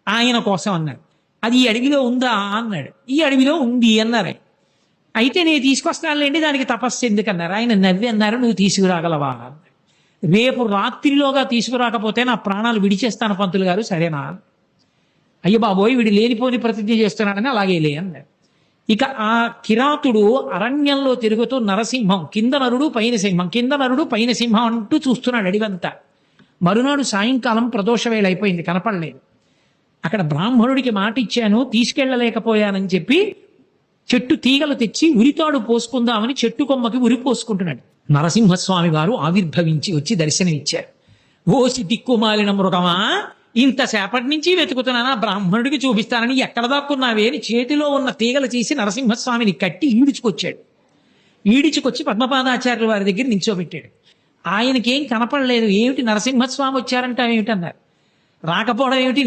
ఆయన కోసం అన్నాడు. అది ఈ అడవిలో ఉందా అన్నాడు. ఈ అడవిలో ఉంది అన్నారు. అయితే నేను తీసుకొస్తానులేండి, దానికి తపస్సు ఎందుకన్నారు. ఆయన నవ్వి అన్నారు, నువ్వు తీసుకురాగలవా అన్నాడు. రేపు రాత్రిలోగా తీసుకురాకపోతే నా ప్రాణాలు విడిచేస్తాను పంతులు గారు, సరేనా? అయ్య బాబోయ్, వీడు లేనిపోని ప్రతిజ్ఞ చేస్తున్నాడని అలాగే లే అన్నాడు. ఇక ఆ కిరాతుడు అరణ్యంలో తిరుగుతూ నరసింహం, కింద నరుడు పైన సింహం, కింద నరుడు పైన సింహం అంటూ చూస్తున్నాడు అడివంతా. మరునాడు సాయంకాలం ప్రదోష వేళ అయిపోయింది, కనపడలేదు. అక్కడ బ్రాహ్మణుడికి మాట ఇచ్చాను, తీసుకెళ్ళలేకపోయానని చెప్పి చెట్టు తీగలు తెచ్చి ఉరితాడు పోసుకుందామని చెట్టు కొమ్మకి ఉరి పోసుకుంటున్నాడు. నరసింహస్వామి వారు ఆవిర్భవించి వచ్చి దర్శనమిచ్చారు. ఓసి దిక్కుమాలిన మృగమా, ఇంతసేపటి నుంచి వెతుకుతున్నానా, బ్రాహ్మణుడికి చూపిస్తానని ఎక్కడ దాక్కున్నావే అని చేతిలో ఉన్న తీగలు తీసి నరసింహస్వామిని కట్టి ఈడ్చుకొచ్చాడు. ఈడ్చుకొచ్చి పద్మపాదాచార్యుల వారి దగ్గర నిల్చోబెట్టాడు. ఆయనకేం కనపడలేదు. ఏమిటి నరసింహస్వామి వచ్చారంటే ఏమిటన్నారు. రాకపోవడం ఏమిటి,